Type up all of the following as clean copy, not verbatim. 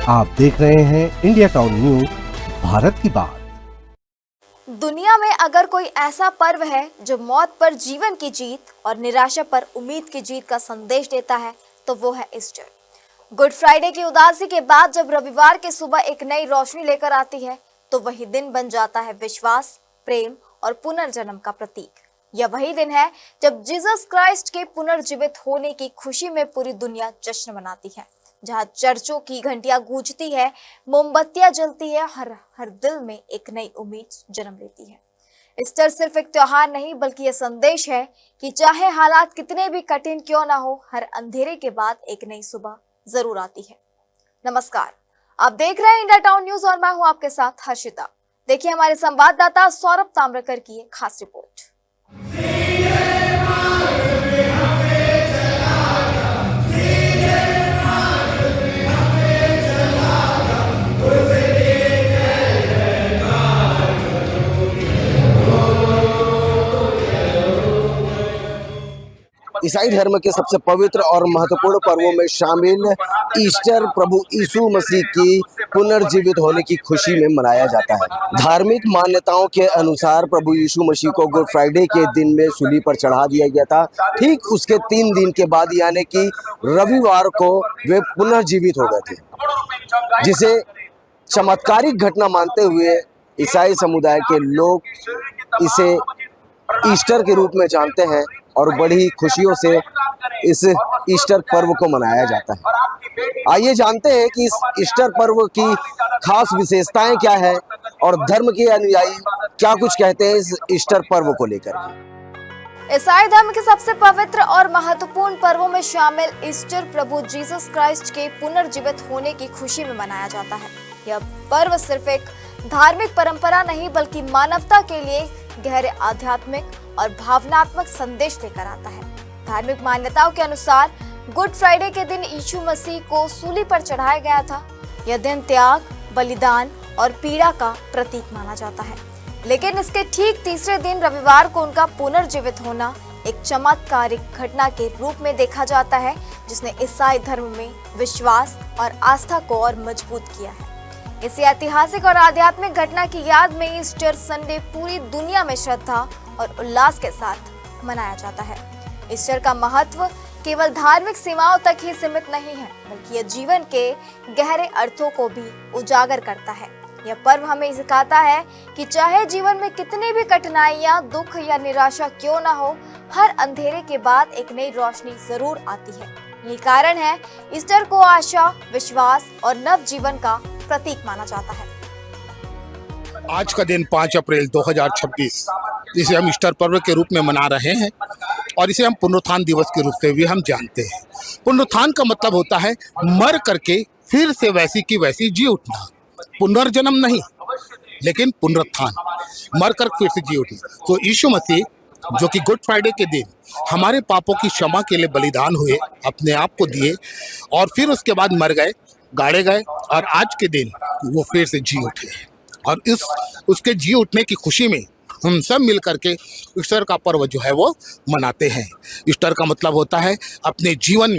आप देख रहे हैं इंडिया टाउन न्यूज, भारत की बात। दुनिया में अगर कोई ऐसा पर्व है जो मौत पर जीवन की जीत और निराशा पर उम्मीद की जीत का संदेश देता है तो वो है ईस्टर। गुड फ्राइडे की उदासी के बाद जब रविवार की सुबह एक नई रोशनी लेकर आती है तो वही दिन बन जाता है विश्वास, प्रेम और पुनर्जन्म का प्रतीक। यह वही दिन है जब जीसस क्राइस्ट के पुनर्जीवित होने की खुशी में पूरी दुनिया जश्न मनाती है, जहां चर्चों की घंटियां गूंजती है, मोमबत्तियां जलती है, हर दिल में एक नई उम्मीद जन्म लेती है। ईस्टर सिर्फ एक त्योहार नहीं बल्कि यह संदेश है कि चाहे हालात कितने भी कठिन क्यों ना हो, हर अंधेरे के बाद एक नई सुबह जरूर आती है। नमस्कार, आप देख रहे हैं इंडिया टाउन न्यूज और मैं हूं आपके साथ हर्षिता। देखिए हमारे संवाददाता सौरभ ताम्रकर की एक खास रिपोर्ट। ईसाई धर्म के सबसे पवित्र और महत्वपूर्ण पर्वों में शामिल ईस्टर प्रभु यीशु मसीह की पुनर्जीवित होने की खुशी में मनाया जाता है। धार्मिक मान्यताओं के अनुसार प्रभु यीशु मसीह को गुड फ्राइडे के दिन में सूली पर चढ़ा दिया गया था। ठीक उसके 3 दिन के बाद यानी कि रविवार को वे पुनर्जीवित हो गए थे, जिसे चमत्कारिक घटना मानते हुए ईसाई समुदाय के लोग इसे ईस्टर के रूप में जानते हैं और बड़ी खुशियों से इस ईस्टर पर्व को मनाया जाता है। आइए जानते हैं कि इस ईस्टर पर्व की खास विशेषताएं क्या है और धर्म के अनुयायी क्या कुछ कहते हैं इस ईस्टर पर्व को लेकर। ईसाई धर्म के सबसे पवित्र और महत्वपूर्ण पर्वों में शामिल ईस्टर प्रभु जीसस क्राइस्ट के पुनर्जीवित होने की खुशी में मनाया जाता है। यह पर्व सिर्फ एक धार्मिक परंपरा नहीं बल्कि मानवता के लिए गहरे आध्यात्मिक और भावनात्मक संदेश लेकर आता है। धार्मिक मान्यताओं के अनुसार गुड फ्राइडे के दिन यीशु मसीह को सूली पर चढ़ाया गया था। यह दिन त्याग, बलिदान और पीड़ा का प्रतीक माना जाता है। लेकिन इसके ठीक तीसरे दिन रविवार को उनका पुनर्जीवित होना एक चमत्कारिक घटना के रूप में देखा जाता है, जिसने ईसाई धर्म में विश्वास और आस्था को और मजबूत किया है। इस ऐतिहासिक और आध्यात्मिक घटना की याद में ईस्टर संडे पूरी दुनिया में श्रद्धा और उल्लास के साथ मनाया जाता है। ईस्टर का महत्व केवल धार्मिक सीमाओं तक ही सीमित नहीं है, बल्कि यह जीवन के गहरे अर्थों को भी उजागर करता है। यह पर्व हमें सिखाता है कि चाहे जीवन में कितनी भी कठिनाइयां, दुख या निराशा क्यों ना हो, हर अंधेरे के बाद एक नई रोशनी जरूर आती है। यही कारण है ईस्टर को आशा, विश्वास और नव जीवन का प्रतीक माना जाता है। आज का दिन 5 अप्रैल 2026 इसे हम ईस्टर पर्व के रूप में मना रहे हैं और इसे हम पुनरुत्थान दिवस के रूप से भी हम जानते हैं। पुनरुत्थान का मतलब होता है मर करके फिर से वैसी की वैसी जी उठना। पुनर्जन्म नहीं, लेकिन पुनरुत्थान, मर कर फिर से जी उठना। तो यीशु मसीह जो कि गुड फ्राइडे के दिन हमारे पापों की क्षमा के लिए बलिदान हुए, अपने आप को दिए और फिर उसके बाद मर गए, गाड़े गए और आज के दिन वो फिर से जी उठे और इस उसके जी उठने की खुशी में हम सब मिल करके ईस्टर का पर्व जो है वो मनाते हैं। ईस्टर का मतलब होता है अपने जीवन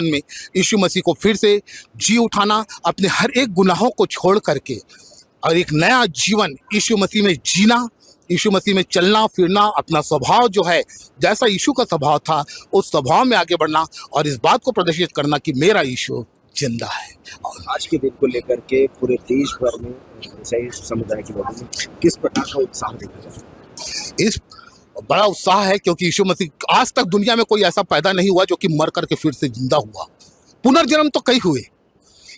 में यीशु मसीह को फिर से जी उठाना, अपने हर एक गुनाहों को छोड़ करके और एक नया जीवन यीशु मसीह में जीना, यीशु मसीह में चलना फिरना, अपना स्वभाव जो है जैसा यीशु का स्वभाव था उस स्वभाव में आगे बढ़ना और इस बात को प्रदर्शित करना कि मेरा यीशु जिंदा है। और आज के दिन को लेकर के पूरे देश भर में ईसाई समुदाय के लोगों में किस प्रकार का उत्साह देखा जाता है? इस बड़ा उत्साह है क्योंकि यीशु मसीह आज तक दुनिया में कोई ऐसा पैदा नहीं हुआ जो कि मर करके फिर से जिंदा हुआ। पुनर्जन्म तो कई हुए,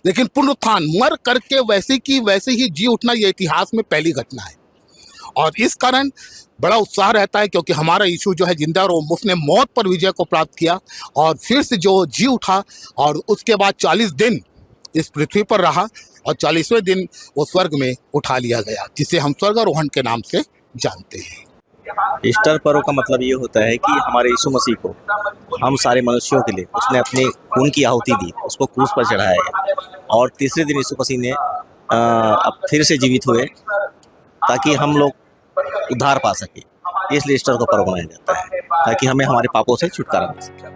लेकिन पुनरुत्थान, मर करके वैसे की वैसे ही जी उठना, ये इतिहास में पहली घटना है और इस कारण बड़ा उत्साह रहता है क्योंकि हमारा यीशु जो है जिंदा और उसने मौत पर विजय को प्राप्त किया और फिर से जो जी उठा और उसके बाद 40 दिन इस पृथ्वी पर रहा और 40वें दिन वो स्वर्ग में उठा लिया गया, जिसे हम स्वर्गारोहण के नाम से जानते हैं। ईस्टर पर्व का मतलब ये होता है कि हमारे यीशु मसीह को, हम सारे मनुष्यों के लिए उसने अपने खून की आहुति दी, उसको क्रूस पर चढ़ाया गया और तीसरे दिन यीशु मसीह ने अब फिर से जीवित हुए ताकि हम लोग उद्धार पा सके। इसलिए ईस्टर का पर्व मनाया जाता है ताकि हमें हमारे पापों से छुटकारा मिल सके।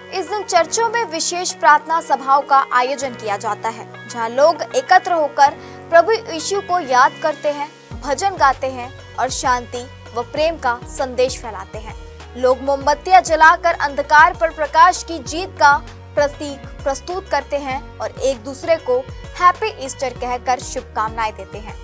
इस दिन चर्चों में विशेष प्रार्थना सभाओं का आयोजन किया जाता है, जहां लोग एकत्र होकर प्रभु यीशु को याद करते हैं, भजन गाते हैं और शांति व प्रेम का संदेश फैलाते हैं। लोग मोमबत्तियां जलाकर अंधकार पर प्रकाश की जीत का प्रतीक प्रस्तुत करते हैं और एक दूसरे को हैप्पी ईस्टर कहकर शुभकामनाएं देते हैं।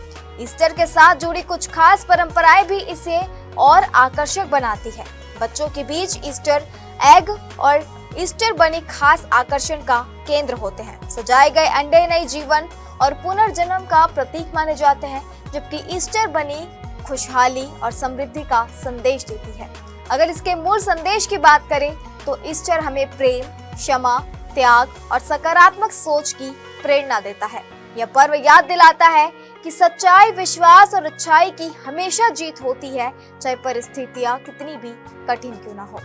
ईस्टर के साथ जुड़ी कुछ खास परंपराएं भी इसे और आकर्षक बनाती है। बच्चों के बीच ईस्टर एग और ईस्टर बनी खास आकर्षण का केंद्र होते हैं। सजाए गए अंडे नए जीवन और पुनर्जन्म का प्रतीक माने जाते हैं, जबकि ईस्टर बनी खुशहाली और समृद्धि का संदेश देती है। अगर इसके मूल संदेश की बात करें तो ईस्टर हमें प्रेम, क्षमा, त्याग और सकारात्मक सोच की प्रेरणा देता है। यह पर्व याद दिलाता है कि सच्चाई, विश्वास और अच्छाई की हमेशा जीत होती है, चाहे परिस्थितियां कितनी भी कठिन क्यों ना हो।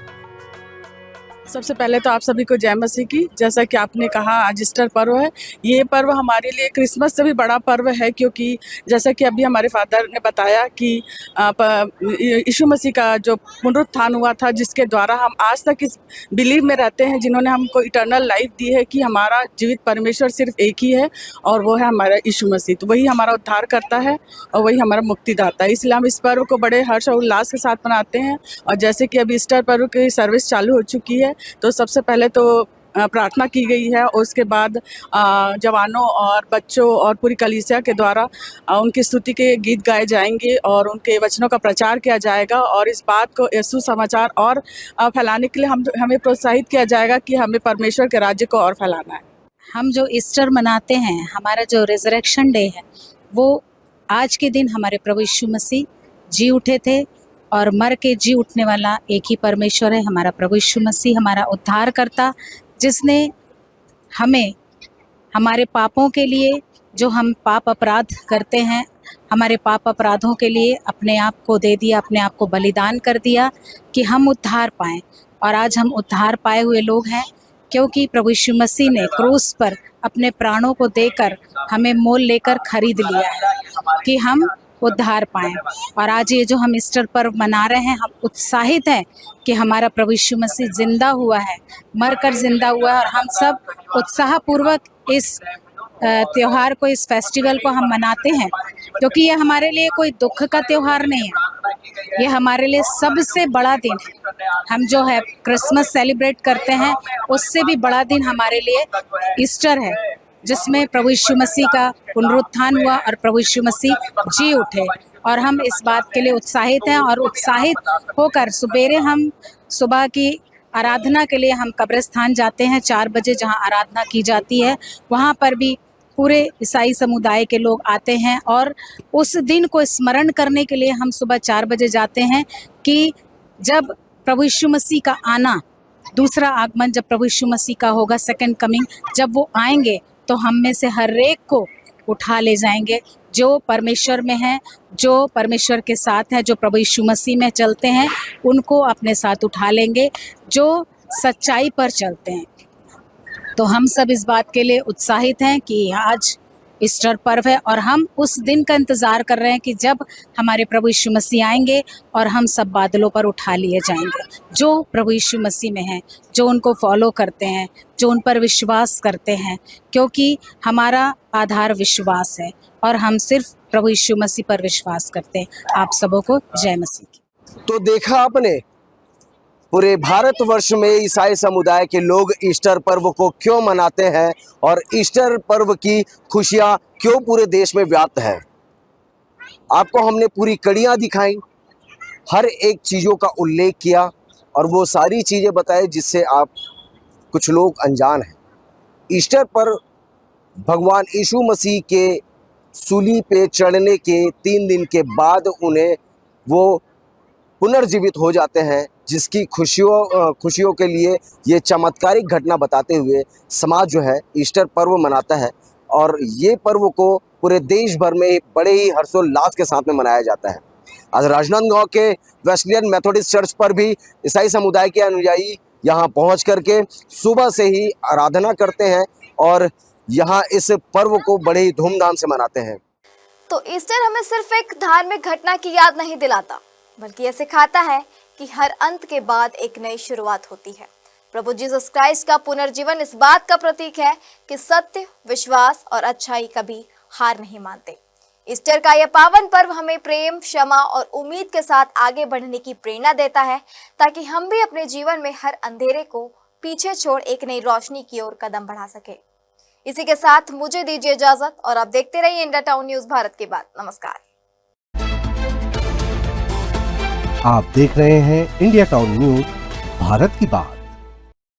सबसे पहले तो आप सभी को जय मसीह की। जैसा कि आपने कहा आज ईस्टर पर्व है। ये पर्व हमारे लिए क्रिसमस से भी बड़ा पर्व है, क्योंकि जैसा कि अभी हमारे फादर ने बताया कि यीशु मसीह का जो पुनरुत्थान हुआ था, जिसके द्वारा हम आज तक इस बिलीव में रहते हैं, जिन्होंने हमको इटर्नल लाइफ दी है कि हमारा जीवित परमेश्वर सिर्फ एक ही है और वो है हमारा यीशु मसीह। तो वही हमारा उद्धार करता है और वही हमारा मुक्तिदाता है। इसलिए हम इस पर्व को बड़े हर्ष और उल्लास के साथ मनाते हैं। और जैसे कि अभी ईस्टर पर्व की सर्विस चालू हो चुकी है, तो सबसे पहले तो प्रार्थना की गई है और उसके बाद जवानों और बच्चों और पूरी कलीसिया के द्वारा उनकी स्तुति के गीत गाए जाएंगे और उनके वचनों का प्रचार किया जाएगा। और इस बात को सुसमाचार और फैलाने के लिए हमें प्रोत्साहित किया जाएगा कि हमें परमेश्वर के राज्य को और फैलाना है। हम जो ईस्टर मनाते हैं, हमारा जो रिजरेक्शन डे है, वो आज के दिन हमारे प्रभु यीशु मसीह जी उठे थे और मर के जी उठने वाला एक ही परमेश्वर है, हमारा प्रभु यीशु मसीह, हमारा उद्धारकर्ता, जिसने हमें हमारे पापों के लिए, जो हम पाप अपराध करते हैं, हमारे पाप अपराधों के लिए अपने आप को दे दिया, अपने आप को बलिदान कर दिया कि हम उद्धार पाएं। और आज हम उद्धार पाए हुए लोग हैं, क्योंकि प्रभु यीशु मसीह ने क्रूस पर अपने प्राणों को देकर हमें मोल लेकर खरीद लिया है कि हम उद्धार पाएं। और आज ये जो हम ईस्टर पर्व मना रहे हैं, हम उत्साहित हैं कि हमारा प्रभु यीशु मसीह जिंदा हुआ है, मरकर जिंदा हुआ है। और हम सब उत्साहपूर्वक इस त्योहार को, इस फेस्टिवल को हम मनाते हैं, क्योंकि ये हमारे लिए कोई दुख का त्योहार नहीं है, ये हमारे लिए सबसे बड़ा दिन है। हम जो है क्रिसमस सेलिब्रेट करते हैं, उससे भी बड़ा दिन हमारे लिए ईस्टर है, जिसमें प्रभु यीशु मसीह का पुनरुत्थान हुआ और प्रभु यीशु मसीह जी उठे। और हम इस बात के लिए उत्साहित हैं और उत्साहित होकर सुबेरे हम सुबह की आराधना के लिए हम कब्रिस्तान जाते हैं 4 बजे, जहां आराधना की जाती है। वहां पर भी पूरे ईसाई समुदाय के लोग आते हैं और उस दिन को स्मरण करने के लिए हम सुबह 4 बजे जाते हैं कि जब प्रभु यीशु मसीह का आना, दूसरा आगमन जब प्रभु यीशु मसीह का होगा, सेकंड कमिंग, जब वो आएंगे तो हम में से हर एक को उठा ले जाएंगे, जो परमेश्वर में हैं, जो परमेश्वर के साथ हैं, जो प्रभु यीशु मसीह में चलते हैं, उनको अपने साथ उठा लेंगे, जो सच्चाई पर चलते हैं। तो हम सब इस बात के लिए उत्साहित हैं कि आज ईस्टर पर्व है और हम उस दिन का इंतज़ार कर रहे हैं कि जब हमारे प्रभु यीशु मसीह आएंगे और हम सब बादलों पर उठा लिए जाएंगे। जो प्रभु यीशु मसीह में हैं, जो उनको फॉलो करते हैं, जो उन पर विश्वास करते हैं, क्योंकि हमारा आधार विश्वास है और हम सिर्फ प्रभु यीशु मसीह पर विश्वास करते हैं। आप सबों को जय मसीह की। तो देखा आपने, पूरे भारतवर्ष में ईसाई समुदाय के लोग ईस्टर पर्व को क्यों मनाते हैं और ईस्टर पर्व की खुशियां क्यों पूरे देश में व्याप्त है। आपको हमने पूरी कड़ियां दिखाई, हर एक चीज़ों का उल्लेख किया और वो सारी चीज़ें बताए जिससे आप कुछ लोग अनजान हैं। ईस्टर पर भगवान यीशु मसीह के सूली पे चढ़ने के 3 दिन के बाद उन्हें वो पुनर्जीवित हो जाते हैं, जिसकी खुशियों के लिए ये चमत्कारिक घटना बताते हुए समाज जो है ईस्टर पर्व मनाता है। और ये पर्व को पूरे देश भर में बड़े ही हर्षोल्लास के साथ में मनाया जाता है। आज राजनांदगांव के वेस्लियन मेथोडिस्ट चर्च पर भी ईसाई समुदाय के अनुयायी यहाँ पहुँच करके सुबह से ही आराधना करते हैं और यहाँ इस पर्व को बड़े ही धूमधाम से मनाते हैं। तो ईस्टर हमें सिर्फ एक धार्मिक घटना की याद नहीं दिलाता, बल्कि यह सिखाता है कि हर अंत के बाद एक नई शुरुआत होती है। प्रभु जीसस क्राइस्ट का पुनर्जीवन इस बात का प्रतीक है कि सत्य, विश्वास और अच्छाई कभी हार नहीं मानते। ईस्टर का यह पावन पर्व हमें प्रेम, क्षमा और उम्मीद के साथ आगे बढ़ने की प्रेरणा देता है, ताकि हम भी अपने जीवन में हर अंधेरे को पीछे छोड़ एक नई रोशनी की ओर कदम बढ़ा सके। इसी के साथ मुझे दीजिए इजाजत और आप देखते रहिए इंडिया टाउन न्यूज भारत की बात। नमस्कार। आप देख रहे हैं इंडिया टाउन न्यूज भारत की बात।